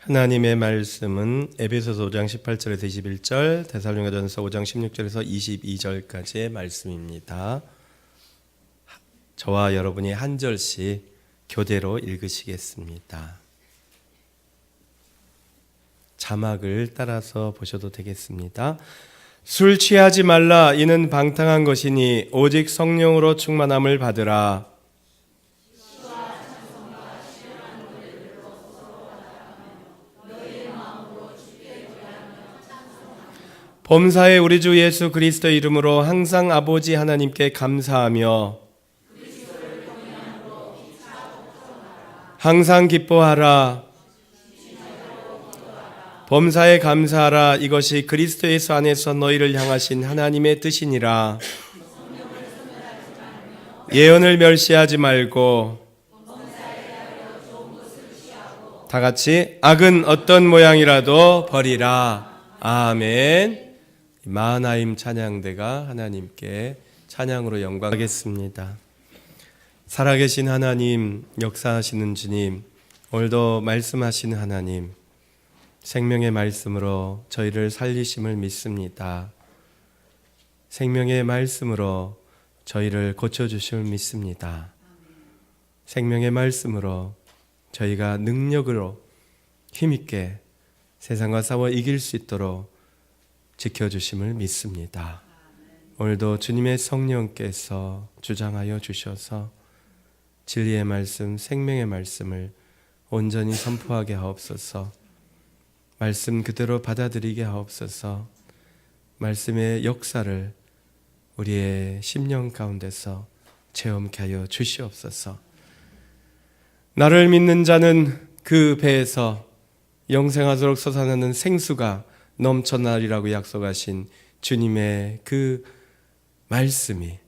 하나님의 말씀은 에베소서 5장 18절에서 21절, 데살로니가전서 5장 16절에서 22절까지의 말씀입니다. 저와 여러분이 한 절씩 교대로 읽으시겠습니다. 자막을 따라서 보셔도 되겠습니다. 술 취하지 말라. 이는 방탕한 것이니 오직 성령으로 충만함을 받으라. 범사에 우리 주 예수 그리스도 이름으로 항상 아버지 하나님께 감사하며 항상 기뻐하라. 범사에 감사하라. 이것이 그리스도 예수 안에서 너희를 향하신 하나님의 뜻이니라. 예언을 멸시하지 말고 다 같이 악은 어떤 모양이라도 버리라. 아멘. 마하나임 찬양대가 하나님께 찬양으로 영광하겠습니다. 살아계신 하나님, 역사하시는 주님, 오늘도 말씀하시는 하나님, 생명의 말씀으로 저희를 살리심을 믿습니다. 생명의 말씀으로 저희를 고쳐주심을 믿습니다. 생명의 말씀으로 저희가 능력으로 힘있게 세상과 싸워 이길 수 있도록 지켜주심을 믿습니다. 오늘도 주님의 성령께서 주장하여 주셔서 진리의 말씀, 생명의 말씀을 온전히 선포하게 하옵소서. 말씀 그대로 받아들이게 하옵소서. 말씀의 역사를 우리의 심령 가운데서 체험케 하여 주시옵소서. 나를 믿는 자는 그 배에서 영생하도록 솟아나는 생수가 넘쳐나리라고 약속하신 주님의 그 말씀이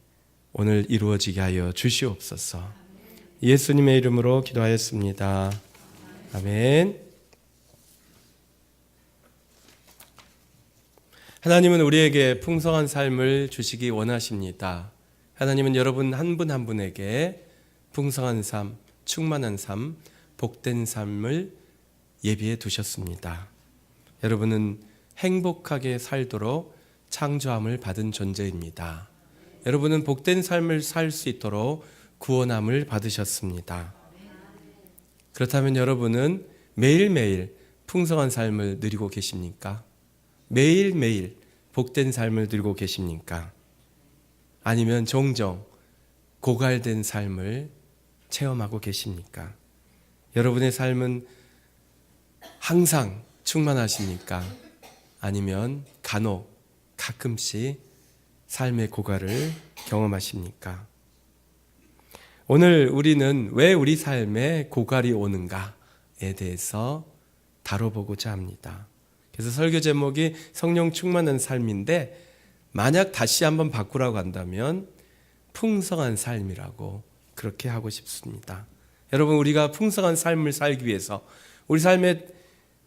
오늘 이루어지게 하여 주시옵소서. 예수님의 이름으로 기도하였습니다. 아멘. 하나님은 우리에게 풍성한 삶을 주시기 원하십니다. 하나님은 여러분 한 분 한 분에게 풍성한 삶, 충만한 삶, 복된 삶을 예비해 두셨습니다. 여러분은 행복하게 살도록 창조함을 받은 존재입니다. 여러분은 복된 삶을 살 수 있도록 구원함을 받으셨습니다. 그렇다면 여러분은 매일매일 풍성한 삶을 누리고 계십니까? 매일매일 복된 삶을 누리고 계십니까? 아니면 종종 고갈된 삶을 체험하고 계십니까? 여러분의 삶은 항상 충만하십니까? 아니면 간혹 가끔씩 삶의 고갈을 경험하십니까? 오늘 우리는 왜 우리 삶에 고갈이 오는가에 대해서 다뤄보고자 합니다. 그래서 설교 제목이 성령 충만한 삶인데, 만약 다시 한번 바꾸라고 한다면 풍성한 삶이라고 그렇게 하고 싶습니다. 여러분, 우리가 풍성한 삶을 살기 위해서 우리 삶에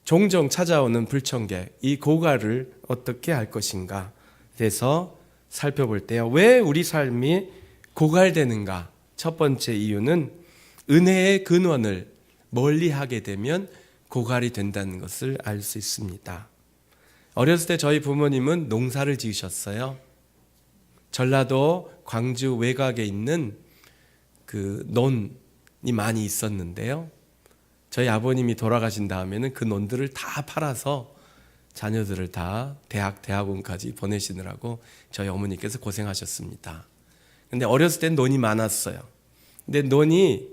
종종 찾아오는 불청객, 이 고갈을 어떻게 할 것인가 대해서 살펴볼 때요, 왜 우리 삶이 고갈되는가? 첫 번째 이유는 은혜의 근원을 멀리하게 되면 고갈이 된다는 것을 알 수 있습니다. 어렸을 때 저희 부모님은 농사를 지으셨어요. 전라도 광주 외곽에 있는 그 논이 많이 있었는데요, 저희 아버님이 돌아가신 다음에는 그 논들을 다 팔아서 자녀들을 다 대학원까지 보내시느라고 저희 어머니께서 고생하셨습니다. 근데 어렸을 땐 논이 많았어요. 근데 논이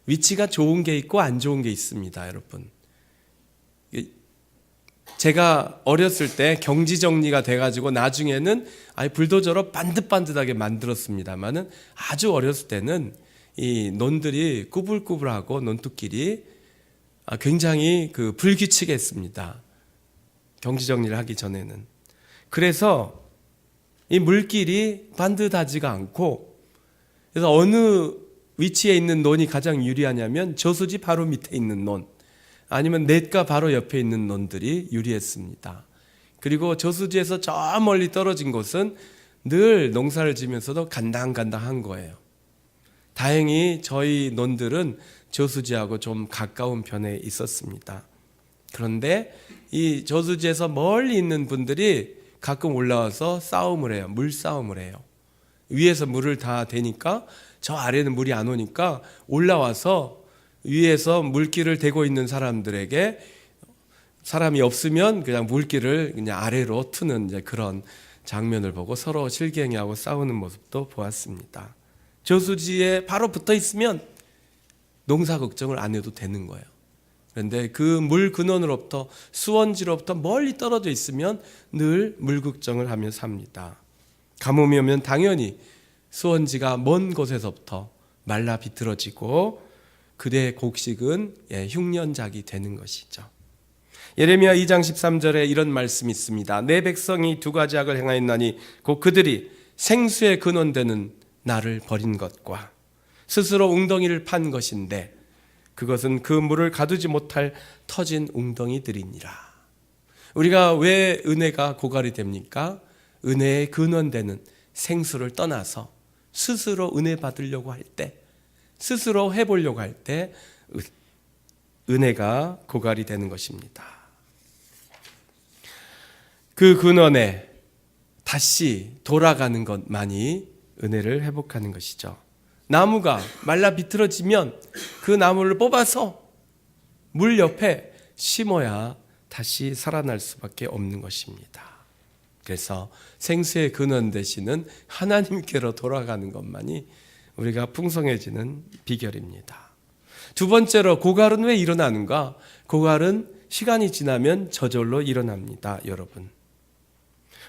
위치가 좋은 게 있고 안 좋은 게 있습니다, 여러분. 제가 어렸을 때 경지 정리가 돼가지고 나중에는 불도저로 반듯반듯하게 만들었습니다만은, 아주 어렸을 때는 이 논들이 꾸불꾸불하고 논뚝길이 굉장히 불규칙했습니다. 경지 정리를 하기 전에는. 그래서 이 물길이 반듯하지가 않고, 그래서 어느 위치에 있는 논이 가장 유리하냐면 저수지 바로 밑에 있는 논, 아니면 냇가 바로 옆에 있는 논들이 유리했습니다. 그리고 저수지에서 저 멀리 떨어진 곳은 늘 농사를 지면서도 간당간당한 거예요. 다행히 저희 논들은 저수지하고 좀 가까운 편에 있었습니다. 그런데 이 저수지에서 멀리 있는 분들이 가끔 올라와서 싸움을 해요. 물싸움을 해요. 위에서 물을 다 대니까 저 아래는 물이 안 오니까 올라와서 위에서 물길을 대고 있는 사람들에게 사람이 없으면 그냥 물길을 그냥 아래로 트는 이제 그런 장면을 보고 서로 실갱이하고 싸우는 모습도 보았습니다. 저수지에 바로 붙어 있으면 농사 걱정을 안 해도 되는 거예요. 그런데 그 물 근원으로부터 수원지로부터 멀리 떨어져 있으면 늘 물 걱정을 하며 삽니다. 가뭄이 오면 당연히 수원지가 먼 곳에서부터 말라 비틀어지고 그대의 곡식은 흉년작이 되는 것이죠. 예레미야 2장 13절에 이런 말씀이 있습니다. 내 백성이 두 가지 악을 행하였나니 곧 그들이 생수의 근원되는 나를 버린 것과 스스로 웅덩이를 판 것인데 그것은 그 물을 가두지 못할 터진 웅덩이들이니라. 우리가 왜 은혜가 고갈이 됩니까? 은혜의 근원되는 생수를 떠나서 스스로 은혜 받으려고 할 때, 스스로 해보려고 할 때 은혜가 고갈이 되는 것입니다. 그 근원에 다시 돌아가는 것만이 은혜를 회복하는 것이죠. 나무가 말라 비틀어지면 그 나무를 뽑아서 물 옆에 심어야 다시 살아날 수밖에 없는 것입니다. 그래서 생수의 근원 되시는 하나님께로 돌아가는 것만이 우리가 풍성해지는 비결입니다. 두 번째로 고갈은 왜 일어나는가? 고갈은 시간이 지나면 저절로 일어납니다. 여러분,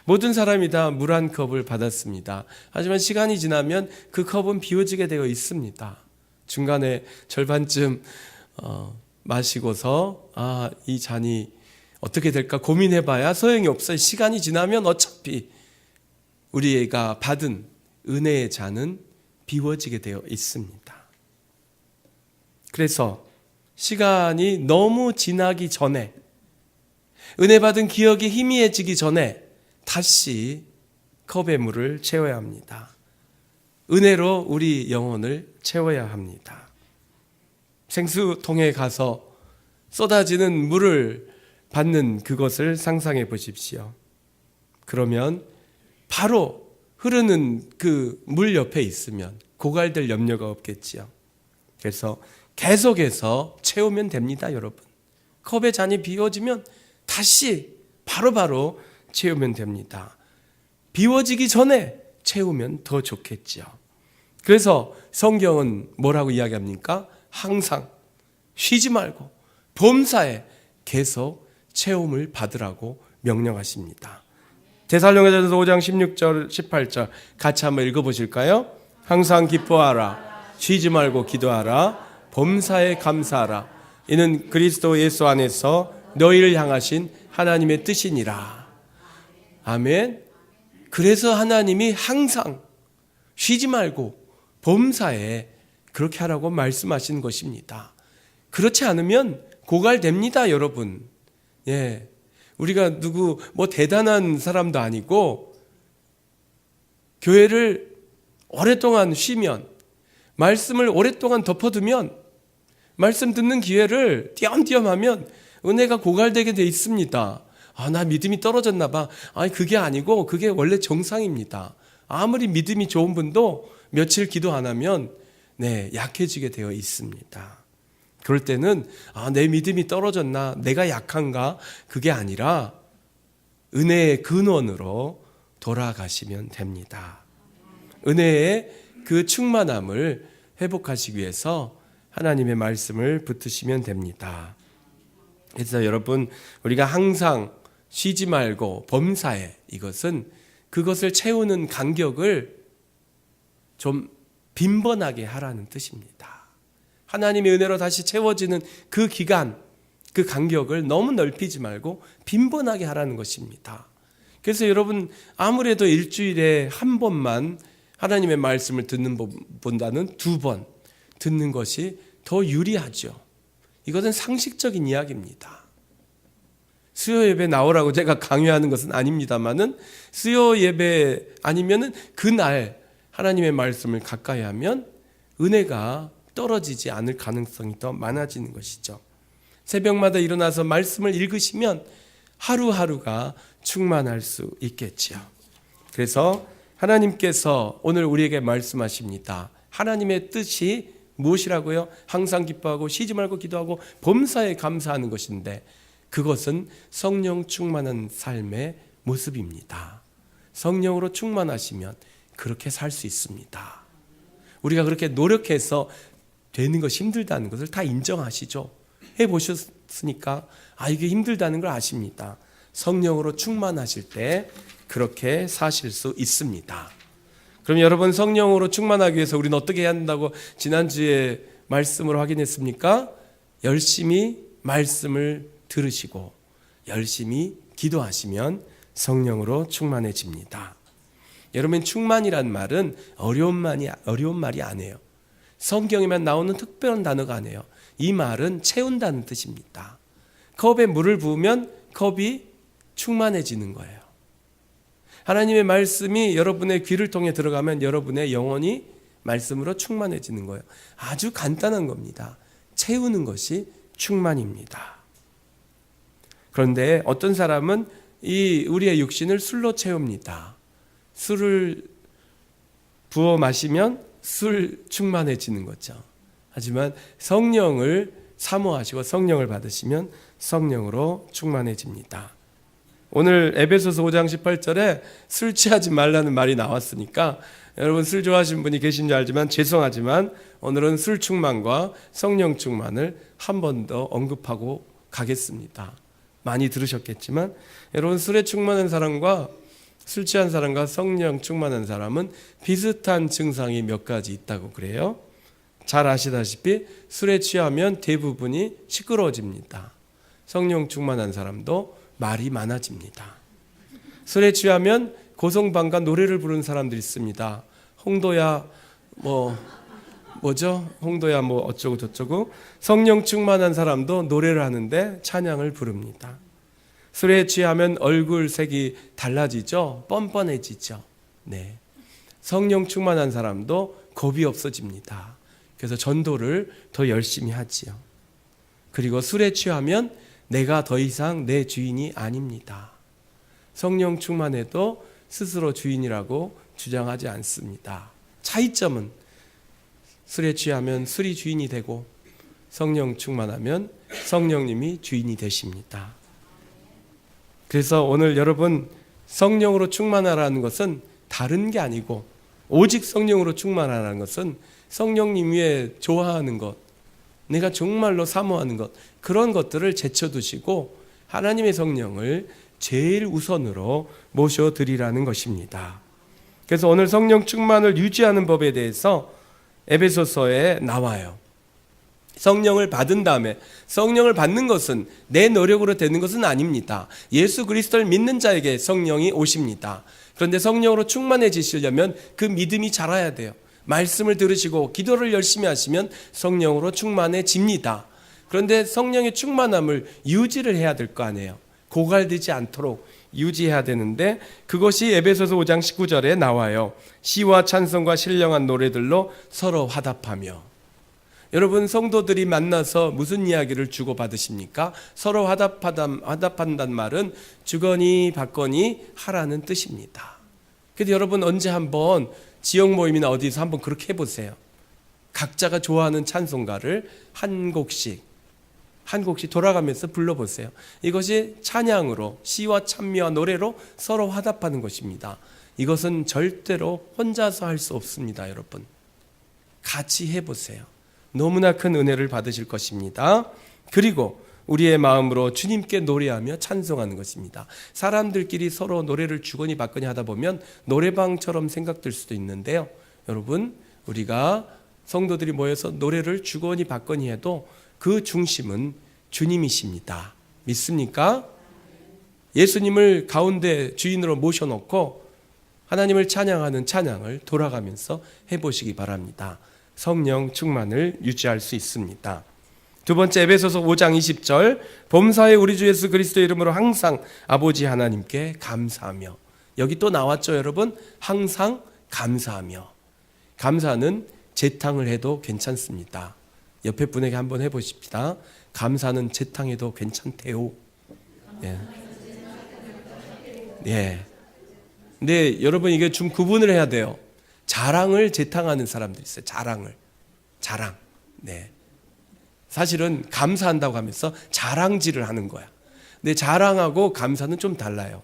모든 사람이 다 물 한 컵을 받았습니다. 하지만 시간이 지나면 그 컵은 비워지게 되어 있습니다. 중간에 절반쯤 마시고서 이 잔이 어떻게 될까 고민해봐야 소용이 없어요. 시간이 지나면 어차피 우리가 받은 은혜의 잔은 비워지게 되어 있습니다. 그래서 시간이 너무 지나기 전에, 은혜 받은 기억이 희미해지기 전에 다시 컵의 물을 채워야 합니다. 은혜로 우리 영혼을 채워야 합니다. 생수통에 가서 쏟아지는 물을 받는 그것을 상상해 보십시오. 그러면 바로 흐르는 그 물 옆에 있으면 고갈될 염려가 없겠지요. 그래서 계속해서 채우면 됩니다, 여러분. 컵의 잔이 비워지면 다시 바로바로 채우면 됩니다. 비워지기 전에 채우면 더 좋겠지요. 그래서 성경은 뭐라고 이야기합니까? 항상 쉬지 말고 범사에 계속 채움을 받으라고 명령하십니다. 데살로니가전서 5장 16절 18절 같이 한번 읽어보실까요? 항상 기뻐하라, 쉬지 말고 기도하라, 범사에 감사하라. 이는 그리스도 예수 안에서 너희를 향하신 하나님의 뜻이니라. 아멘. 그래서 하나님이 항상 쉬지 말고 범사에 그렇게 하라고 말씀하신 것입니다. 그렇지 않으면 고갈됩니다, 여러분. 예. 우리가 누구 대단한 사람도 아니고 교회를 오랫동안 쉬면, 말씀을 오랫동안 덮어두면, 말씀 듣는 기회를 띄엄띄엄 하면 은혜가 고갈되게 돼 있습니다. 나 믿음이 떨어졌나 봐. 그게 아니고 그게 원래 정상입니다. 아무리 믿음이 좋은 분도 며칠 기도 안 하면 약해지게 되어 있습니다. 그럴 때는 내 믿음이 떨어졌나, 내가 약한가, 그게 아니라 은혜의 근원으로 돌아가시면 됩니다. 은혜의 그 충만함을 회복하시기 위해서 하나님의 말씀을 붙드시면 됩니다. 그래서 여러분, 우리가 항상 쉬지 말고 범사에, 이것은 그것을 채우는 간격을 좀 빈번하게 하라는 뜻입니다. 하나님의 은혜로 다시 채워지는 그 기간, 그 간격을 너무 넓히지 말고 빈번하게 하라는 것입니다. 그래서 여러분, 아무래도 일주일에 한 번만 하나님의 말씀을 듣는 것보다는 두 번 듣는 것이 더 유리하죠. 이것은 상식적인 이야기입니다. 수요 예배 나오라고 제가 강요하는 것은 아닙니다만은, 수요 예배 아니면은 그날 하나님의 말씀을 가까이 하면 은혜가 떨어지지 않을 가능성이 더 많아지는 것이죠. 새벽마다 일어나서 말씀을 읽으시면 하루하루가 충만할 수 있겠지요. 그래서 하나님께서 오늘 우리에게 말씀하십니다. 하나님의 뜻이 무엇이라고요? 항상 기뻐하고 쉬지 말고 기도하고 범사에 감사하는 것인데 그것은 성령 충만한 삶의 모습입니다. 성령으로 충만하시면 그렇게 살 수 있습니다. 우리가 그렇게 노력해서 되는 것이 힘들다는 것을 다 인정하시죠. 해보셨으니까 이게 힘들다는 걸 아십니다. 성령으로 충만하실 때 그렇게 사실 수 있습니다. 그럼 여러분, 성령으로 충만하기 위해서 우리는 어떻게 해야 한다고 지난주에 말씀으로 확인했습니까? 열심히 말씀을 들으시고 열심히 기도하시면 성령으로 충만해집니다. 여러분, 충만이란 말은 어려운 말이 아니에요. 성경에만 나오는 특별한 단어가 아니에요. 이 말은 채운다는 뜻입니다. 컵에 물을 부으면 컵이 충만해지는 거예요. 하나님의 말씀이 여러분의 귀를 통해 들어가면 여러분의 영혼이 말씀으로 충만해지는 거예요. 아주 간단한 겁니다. 채우는 것이 충만입니다. 그런데 어떤 사람은 우리의 육신을 술로 채웁니다. 술을 부어 마시면 술 충만해지는 거죠. 하지만 성령을 사모하시고 성령을 받으시면 성령으로 충만해집니다. 오늘 에베소서 5장 18절에 술 취하지 말라는 말이 나왔으니까 여러분, 술 좋아하시는 분이 계신 줄 알지만 죄송하지만 오늘은 술 충만과 성령 충만을 한 번 더 언급하고 가겠습니다. 많이 들으셨겠지만 여러분, 술에 충만한 사람과 술 취한 사람과 성령 충만한 사람은 비슷한 증상이 몇 가지 있다고 그래요. 잘 아시다시피 술에 취하면 대부분이 시끄러워집니다. 성령 충만한 사람도 말이 많아집니다. 술에 취하면 고성방가 노래를 부르는 사람들이 있습니다. 홍도야 홍도야 어쩌고 저쩌고. 성령 충만한 사람도 노래를 하는데 찬양을 부릅니다. 술에 취하면 얼굴 색이 달라지죠. 뻔뻔해지죠. 네. 성령 충만한 사람도 겁이 없어집니다. 그래서 전도를 더 열심히 하지요. 그리고 술에 취하면 내가 더 이상 내 주인이 아닙니다. 성령 충만해도 스스로 주인이라고 주장하지 않습니다. 차이점은 술에 취하면 술이 주인이 되고 성령 충만하면 성령님이 주인이 되십니다. 그래서 오늘 여러분, 성령으로 충만하라는 것은 다른 게 아니고 오직 성령으로 충만하라는 것은 성령님 위에 좋아하는 것, 내가 정말로 사모하는 것, 그런 것들을 제쳐두시고 하나님의 성령을 제일 우선으로 모셔드리라는 것입니다. 그래서 오늘 성령 충만을 유지하는 법에 대해서 에베소서에 나와요. 성령을 받은 다음에, 성령을 받는 것은 내 노력으로 되는 것은 아닙니다. 예수 그리스도를 믿는 자에게 성령이 오십니다. 그런데 성령으로 충만해지시려면 그 믿음이 자라야 돼요. 말씀을 들으시고 기도를 열심히 하시면 성령으로 충만해집니다. 그런데 성령의 충만함을 유지를 해야 될 거 아니에요. 고갈되지 않도록 유지해야 되는데 그것이 에베소서 5장 19절에 나와요. 시와 찬송과 신령한 노래들로 서로 화답하며. 여러분, 성도들이 만나서 무슨 이야기를 주고받으십니까? 서로 화답한다는 말은 주거니 받거니 하라는 뜻입니다. 그래서 여러분, 언제 한번 지역 모임이나 어디서 한번 그렇게 해보세요. 각자가 좋아하는 찬송가를 한 곡씩 돌아가면서 불러보세요. 이것이 찬양으로, 시와 찬미와 노래로 서로 화답하는 것입니다. 이것은 절대로 혼자서 할 수 없습니다. 여러분, 같이 해보세요. 너무나 큰 은혜를 받으실 것입니다. 그리고 우리의 마음으로 주님께 노래하며 찬송하는 것입니다. 사람들끼리 서로 노래를 주거니 받거니 하다 보면 노래방처럼 생각될 수도 있는데요. 여러분, 우리가 성도들이 모여서 노래를 주거니 받거니 해도 그 중심은 주님이십니다. 믿습니까? 예수님을 가운데 주인으로 모셔놓고 하나님을 찬양하는 찬양을 돌아가면서 해보시기 바랍니다. 성령 충만을 유지할 수 있습니다. 두 번째, 에베소서 5장 20절, 범사에 우리 주 예수 그리스도의 이름으로 항상 아버지 하나님께 감사하며. 여기 또 나왔죠, 여러분? 항상 감사하며. 감사는 재탕을 해도 괜찮습니다. 옆에 분에게 한번 해보십시다. 감사는 재탕해도 괜찮대요. 예. 예. 근데 여러분 이게 좀 구분을 해야 돼요. 자랑을 재탕하는 사람들이 있어요. 자랑. 네. 사실은 감사한다고 하면서 자랑질을 하는 거야. 근데 자랑하고 감사는 좀 달라요.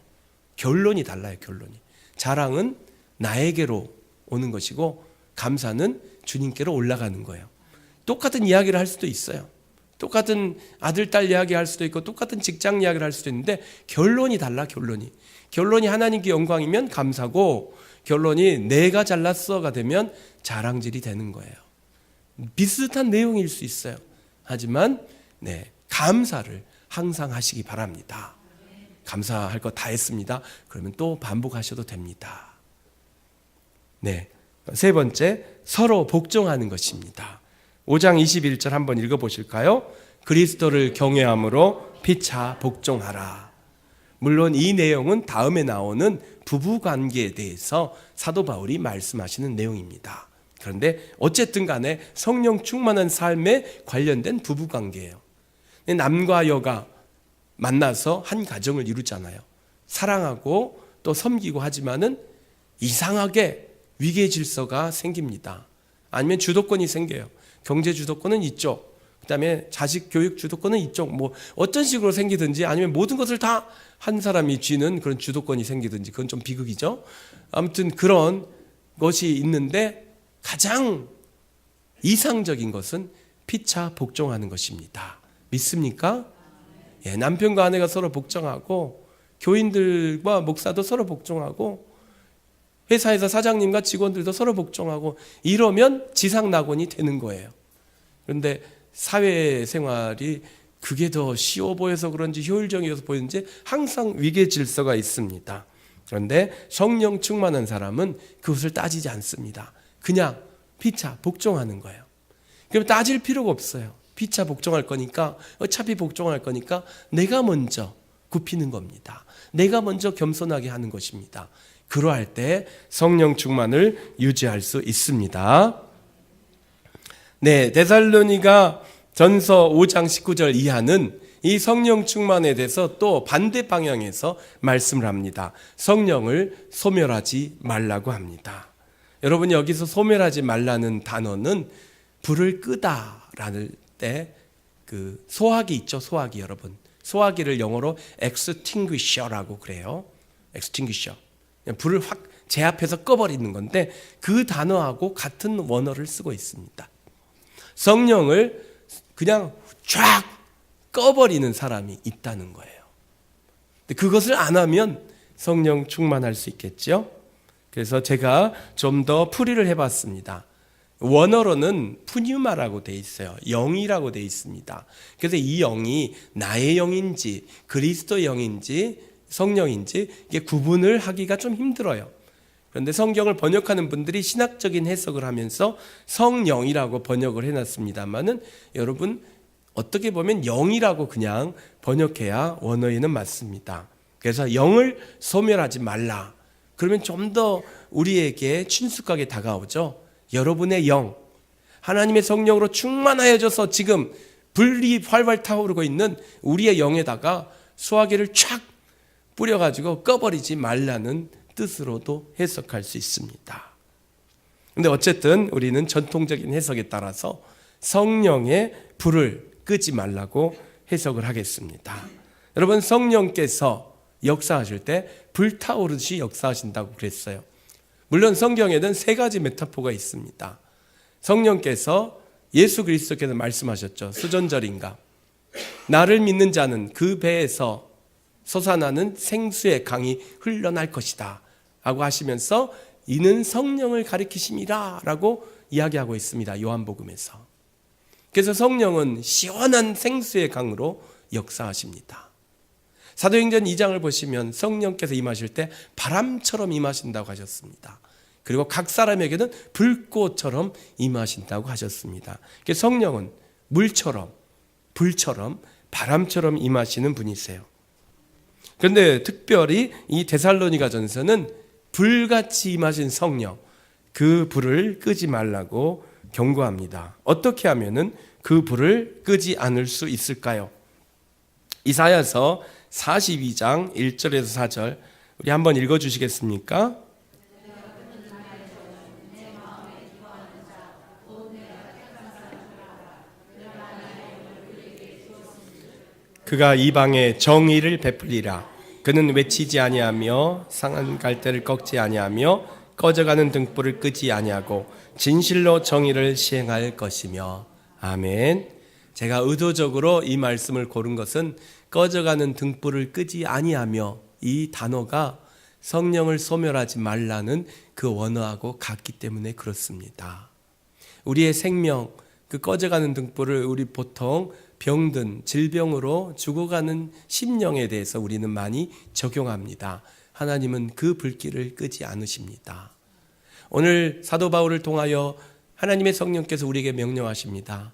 결론이 달라요. 자랑은 나에게로 오는 것이고 감사는 주님께로 올라가는 거예요. 똑같은 이야기를 할 수도 있어요. 똑같은 아들, 딸 이야기 할 수도 있고 똑같은 직장 이야기를 할 수도 있는데 결론이 달라. 결론이 하나님께 영광이면 감사고 결론이 내가 잘났어가 되면 자랑질이 되는 거예요. 비슷한 내용일 수 있어요. 하지만 감사를 항상 하시기 바랍니다. 감사할 거 다 했습니다. 그러면 또 반복하셔도 됩니다. 세 번째, 서로 복종하는 것입니다. 5장 21절 한번 읽어보실까요? 그리스도를 경외함으로 피차 복종하라. 물론 이 내용은 다음에 나오는 부부관계에 대해서 사도 바울이 말씀하시는 내용입니다. 그런데 어쨌든 간에 성령 충만한 삶에 관련된 부부관계예요. 남과 여가 만나서 한 가정을 이루잖아요. 사랑하고 또 섬기고 하지만은 이상하게 위계 질서가 생깁니다. 아니면 주도권이 생겨요. 경제 주도권은 이쪽, 그다음에 자식 교육 주도권은 이쪽, 뭐 어떤 식으로 생기든지 아니면 모든 것을 다 한 사람이 쥐는 그런 주도권이 생기든지 그건 좀 비극이죠. 아무튼 그런 것이 있는데 가장 이상적인 것은 피차 복종하는 것입니다. 믿습니까? 예, 남편과 아내가 서로 복종하고 교인들과 목사도 서로 복종하고 회사에서 사장님과 직원들도 서로 복종하고 이러면 지상낙원이 되는 거예요. 그런데 사회생활이 그게 더 쉬워 보여서 그런지 효율적이어서 보이는지 항상 위계 질서가 있습니다. 그런데 성령 충만한 사람은 그것을 따지지 않습니다. 그냥 피차 복종하는 거예요. 그럼 따질 필요가 없어요. 피차 복종할 거니까 어차피 복종할 거니까 내가 먼저 굽히는 겁니다. 내가 먼저 겸손하게 하는 것입니다. 그러할 때 성령 충만을 유지할 수 있습니다. 데살로니가 전서 5장 19절 이하는 이 성령 충만에 대해서 또 반대 방향에서 말씀을 합니다. 성령을 소멸하지 말라고 합니다. 여러분 여기서 소멸하지 말라는 단어는 불을 끄다라는 때 그 소화기 있죠. 소화기 여러분. 소화기를 영어로 extinguisher라고 그래요. extinguisher. 불을 확 제 앞에서 꺼버리는 건데 그 단어하고 같은 원어를 쓰고 있습니다. 성령을 그냥 쫙 꺼버리는 사람이 있다는 거예요. 그것을 안 하면 성령 충만할 수 있겠죠. 그래서 제가 좀 더 풀이를 해봤습니다. 원어로는 푸뉴마라고 돼 있어요. 영이라고 돼 있습니다. 그래서 이 영이 나의 영인지 그리스도 영인지 성령인지 이게 구분을 하기가 좀 힘들어요. 그런데 성경을 번역하는 분들이 신학적인 해석을 하면서 성령이라고 번역을 해놨습니다만은 여러분 어떻게 보면 영이라고 그냥 번역해야 원어에는 맞습니다. 그래서 영을 소멸하지 말라. 그러면 좀 더 우리에게 친숙하게 다가오죠. 여러분의 영, 하나님의 성령으로 충만하여져서 지금 불이 활활 타오르고 있는 우리의 영에다가 수화기를 촥 뿌려가지고 꺼버리지 말라는 뜻으로도 해석할 수 있습니다. 근데 어쨌든 우리는 전통적인 해석에 따라서 성령의 불을 끄지 말라고 해석을 하겠습니다. 여러분 성령께서 역사하실 때 불타오르듯이 역사하신다고 그랬어요. 물론 성경에는 세 가지 메타포가 있습니다. 성령께서 예수 그리스도께서 말씀하셨죠. 수전절인가. 나를 믿는 자는 그 배에서 솟아나는 생수의 강이 흘러날 것이다 라고 하시면서 이는 성령을 가리키심이라 라고 이야기하고 있습니다. 요한복음에서. 그래서 성령은 시원한 생수의 강으로 역사하십니다. 사도행전 2장을 보시면 성령께서 임하실 때 바람처럼 임하신다고 하셨습니다. 그리고 각 사람에게는 불꽃처럼 임하신다고 하셨습니다. 그래서 성령은 물처럼 불처럼 바람처럼 임하시는 분이세요. 그런데 특별히 이 데살로니가 전서는 불같이 임하신 성령, 그 불을 끄지 말라고 경고합니다. 어떻게 하면은 그 불을 끄지 않을 수 있을까요? 이사야서 42장 1절에서 4절 우리 한번 읽어주시겠습니까? 그가 이방에 정의를 베풀리라. 그는 외치지 아니하며 상한 갈대를 꺾지 아니하며 꺼져가는 등불을 끄지 아니하고 진실로 정의를 시행할 것이며. 아멘. 제가 의도적으로 이 말씀을 고른 것은 꺼져가는 등불을 끄지 아니하며 이 단어가 성령을 소멸하지 말라는 그 원어하고 같기 때문에 그렇습니다. 우리의 생명, 그 꺼져가는 등불을 우리 보통 병든 질병으로 죽어가는 심령에 대해서 우리는 많이 적용합니다. 하나님은 그 불길을 끄지 않으십니다. 오늘 사도 바울을 통하여 하나님의 성령께서 우리에게 명령하십니다.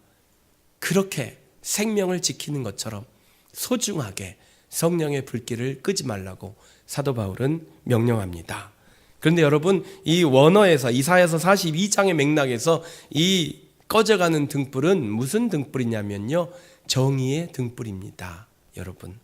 그렇게 생명을 지키는 것처럼 소중하게 성령의 불길을 끄지 말라고 사도 바울은 명령합니다. 그런데 여러분, 이 원어에서 이사야서 42장의 맥락에서 이 꺼져가는 등불은 무슨 등불이냐면요, 정의의 등불입니다. 여러분,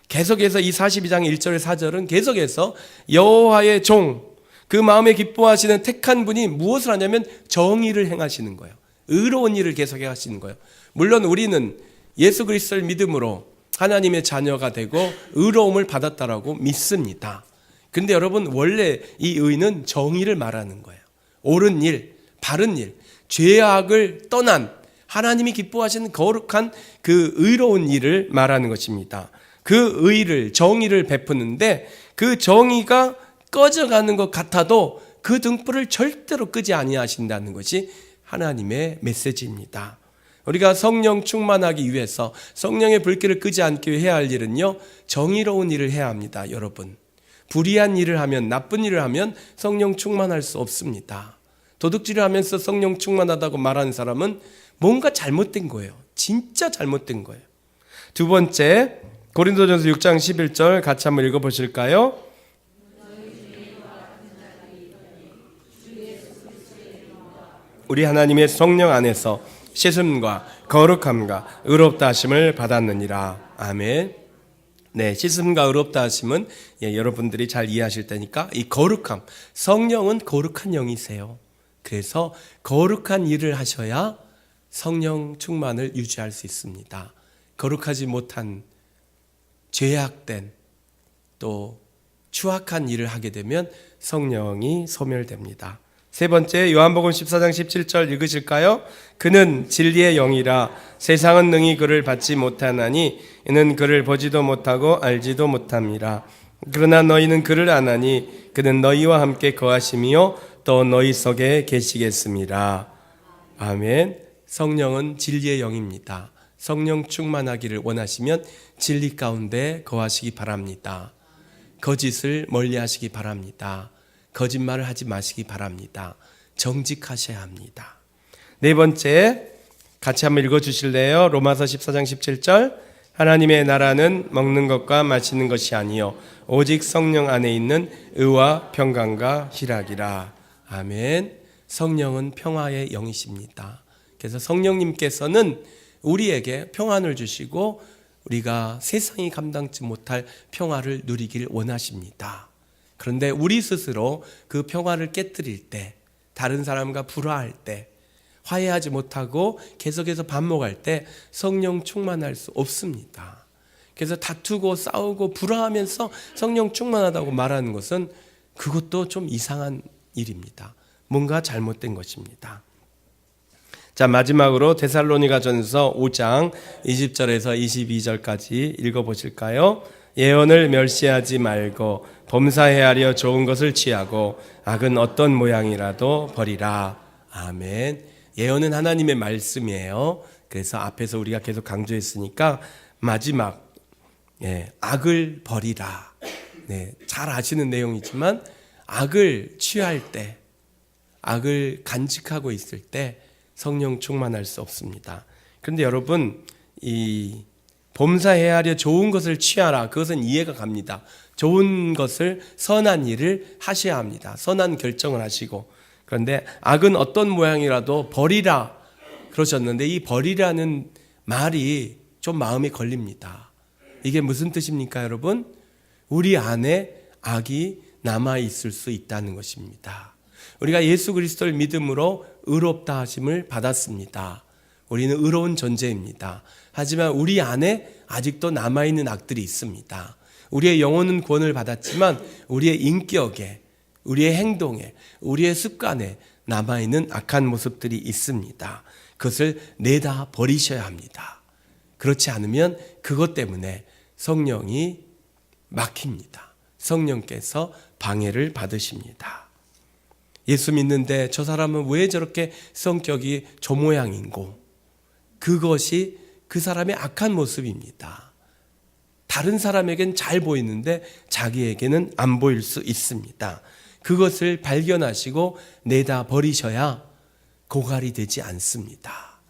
계속해서 이 42장 1절 4절은 계속해서 여호와의 종, 그 마음에 기뻐하시는 택한 분이 무엇을 하냐면 정의를 행하시는 거예요. 의로운 일을 계속해 하시는 거예요. 물론 우리는 예수 그리스도를 믿음으로 하나님의 자녀가 되고 의로움을 받았다라고 믿습니다. 그런데 여러분, 원래 이 의는 정의를 말하는 거예요. 옳은 일, 바른 일, 죄악을 떠난 하나님이 기뻐하시는 거룩한 그 의로운 일을 말하는 것입니다. 그 의를, 정의를 베푸는데 그 정의가 꺼져가는 것 같아도 그 등불을 절대로 끄지 아니하신다는 것이 하나님의 메시지입니다. 우리가 성령 충만하기 위해서 성령의 불길을 끄지 않기 위해 해야 할 일은요, 정의로운 일을 해야 합니다. 여러분, 불의한 일을 하면, 나쁜 일을 하면 성령 충만할 수 없습니다. 도둑질을 하면서 성령 충만하다고 말하는 사람은 뭔가 잘못된 거예요. 진짜 잘못된 거예요. 두 번째, 고린도전서 6장 11절 같이 한번 읽어보실까요? 우리 하나님의 성령 안에서 씻음과 거룩함과 의롭다 하심을 받았느니라. 아멘. 네, 씻음과 의롭다 하심은 여러분들이 잘 이해하실 테니까 이 거룩함, 성령은 거룩한 영이세요. 그래서 거룩한 일을 하셔야 성령 충만을 유지할 수 있습니다. 거룩하지 못한 죄악된 또 추악한 일을 하게 되면 성령이 소멸됩니다. 세 번째, 요한복음 14장 17절 읽으실까요? 그는 진리의 영이라 세상은 능히 그를 받지 못하나니 이는 그를 보지도 못하고 알지도 못함이라. 그러나 너희는 그를 아나니 그는 너희와 함께 거하시며 또 너희 속에 계시겠습니다. 아멘. 성령은 진리의 영입니다. 성령 충만하기를 원하시면 진리 가운데 거하시기 바랍니다. 거짓을 멀리하시기 바랍니다. 거짓말을 하지 마시기 바랍니다. 정직하셔야 합니다. 네 번째, 같이 한번 읽어주실래요? 로마서 14장 17절. 하나님의 나라는 먹는 것과 마시는 것이 아니요 오직 성령 안에 있는 의와 평강과 희락이라. 아멘. 성령은 평화의 영이십니다. 그래서 성령님께서는 우리에게 평안을 주시고 우리가 세상이 감당치 못할 평화를 누리길 원하십니다. 그런데 우리 스스로 그 평화를 깨뜨릴 때, 다른 사람과 불화할 때, 화해하지 못하고 계속해서 반목할 때 성령 충만할 수 없습니다. 그래서 다투고 싸우고 불화하면서 성령 충만하다고 말하는 것은 그것도 좀 이상한 일입니다. 뭔가 잘못된 것입니다. 자, 마지막으로 데살로니가전서 5장 20절에서 22절까지 읽어보실까요? 예언을 멸시하지 말고 범사해하려 좋은 것을 취하고 악은 어떤 모양이라도 버리라. 아멘. 예언은 하나님의 말씀이에요. 그래서 앞에서 우리가 계속 강조했으니까 마지막, 악을 버리라. 네, 잘 아시는 내용이지만 악을 취할 때, 악을 간직하고 있을 때 성령 충만할 수 없습니다. 그런데 여러분, 이 범사해하려 좋은 것을 취하라, 그것은 이해가 갑니다. 좋은 것을, 선한 일을 하셔야 합니다. 선한 결정을 하시고. 그런데 악은 어떤 모양이라도 버리라, 그러셨는데 이 벌이라는 말이 좀 마음에 걸립니다. 이게 무슨 뜻입니까, 여러분? 우리 안에 악이 남아있을 수 있다는 것입니다. 우리가 예수 그리스도를 믿음으로 의롭다 하심을 받았습니다. 우리는 의로운 존재입니다. 하지만 우리 안에 아직도 남아있는 악들이 있습니다. 우리의 영혼은 구원을 받았지만 우리의 인격에, 우리의 행동에, 우리의 습관에 남아있는 악한 모습들이 있습니다. 그것을 내다 버리셔야 합니다. 그렇지 않으면 그것 때문에 성령이 막힙니다. 성령께서 방해를 받으십니다. 예수 믿는데 저 사람은 왜 저렇게 성격이 저 모양인고, 그것이 그 사람의 악한 모습입니다. 다른 사람에겐 잘 보이는데 자기에게는 안 보일 수 있습니다. 그것을 발견하시고 내다 버리셔야 고갈이 되지 않습니다.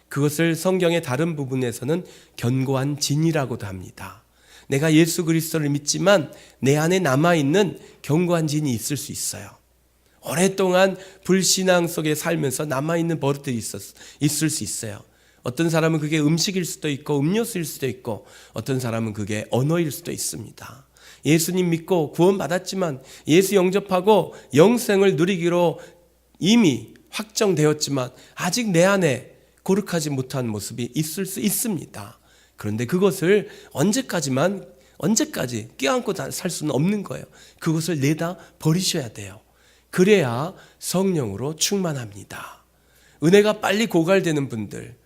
그것을 성경의 다른 부분에서는 견고한 진이라고도 합니다. 내가 예수 그리스도를 믿지만 내 안에 남아있는 견고한 진이 있을 수 있어요. 오랫동안 불신앙 속에 살면서 남아있는 버릇들이 있을 수 있어요. 어떤 사람은 그게 음식일 수도 있고 음료수일 수도 있고, 어떤 사람은 그게 언어일 수도 있습니다. 예수님 믿고 구원받았지만, 예수 영접하고 영생을 누리기로 이미 확정되었지만 아직 내 안에 거룩하지 못한 모습이 있을 수 있습니다. 그런데 그것을 언제까지 껴안고 살 수는 없는 거예요. 그것을 내다 버리셔야 돼요. 그래야 성령으로 충만합니다. 은혜가 빨리 고갈되는 분들,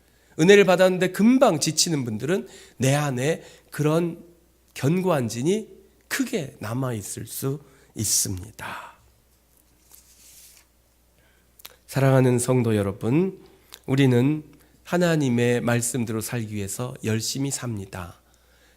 은혜를 받았는데 금방 지치는 분들은 내 안에 그런 견고한 진이 크게 남아있을 수 있습니다. 사랑하는 성도 여러분, 우리는 하나님의 말씀대로 살기 위해서 열심히 삽니다.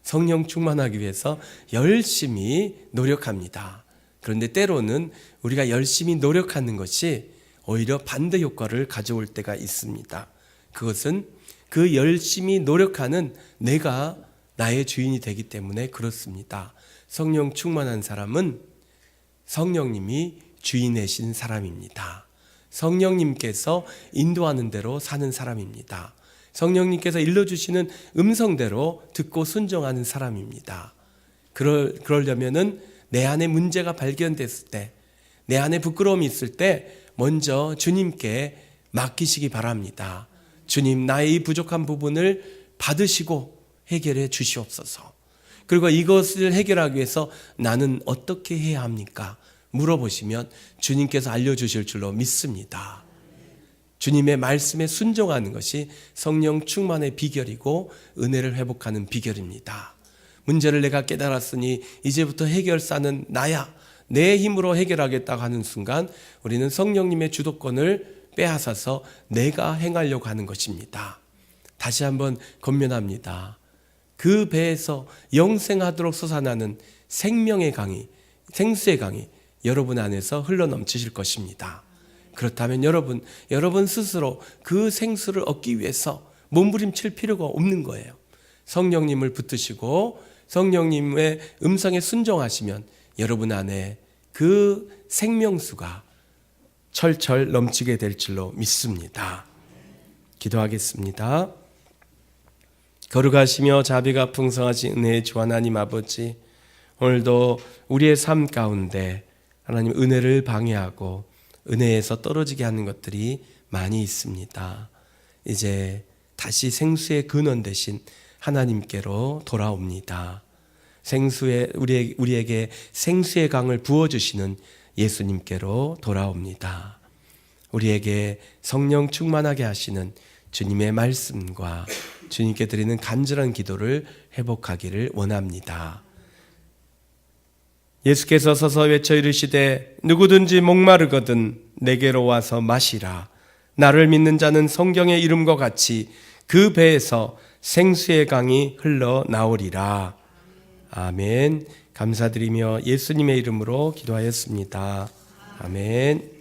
성령 충만하기 위해서 열심히 노력합니다. 그런데 때로는 우리가 열심히 노력하는 것이 오히려 반대 효과를 가져올 때가 있습니다. 그것은 그 열심히 노력하는 내가 나의 주인이 되기 때문에 그렇습니다. 성령 충만한 사람은 성령님이 주인이신 사람입니다. 성령님께서 인도하는 대로 사는 사람입니다. 성령님께서 일러주시는 음성대로 듣고 순종하는 사람입니다. 그러려면은 내 안에 문제가 발견됐을 때, 내 안에 부끄러움이 있을 때 먼저 주님께 맡기시기 바랍니다. 주님, 나의 이 부족한 부분을 받으시고 해결해 주시옵소서. 그리고 이것을 해결하기 위해서 나는 어떻게 해야 합니까? 물어보시면 주님께서 알려주실 줄로 믿습니다. 주님의 말씀에 순종하는 것이 성령 충만의 비결이고 은혜를 회복하는 비결입니다. 문제를 내가 깨달았으니 이제부터 해결사는 나야, 내 힘으로 해결하겠다고 하는 순간 우리는 성령님의 주도권을 빼앗아서 내가 행하려고 하는 것입니다. 다시 한번 권면합니다. 그 배에서 영생하도록 솟아나는 생명의 강이, 생수의 강이 여러분 안에서 흘러넘치실 것입니다. 그렇다면 여러분 스스로 그 생수를 얻기 위해서 몸부림칠 필요가 없는 거예요. 성령님을 붙드시고 성령님의 음성에 순종하시면 여러분 안에 그 생명수가 철철 넘치게 될 줄로 믿습니다. 기도하겠습니다. 거룩하시며 자비가 풍성하신 은혜의 주 하나님 아버지, 오늘도 우리의 삶 가운데 하나님 은혜를 방해하고 은혜에서 떨어지게 하는 것들이 많이 있습니다. 이제 다시 생수의 근원 되신 하나님께로 돌아옵니다. 우리에게 생수의 강을 부어주시는 예수님께로 돌아옵니다. 우리에게 성령 충만하게 하시는 주님의 말씀과 주님께 드리는 간절한 기도를 회복하기를 원합니다. 예수께서 서서 외쳐 이르시되 누구든지 목마르거든 내게로 와서 마시라. 나를 믿는 자는 성경의 이름과 같이 그 배에서 생수의 강이 흘러나오리라. 아멘. 감사드리며 예수님의 이름으로 기도하였습니다. 아멘.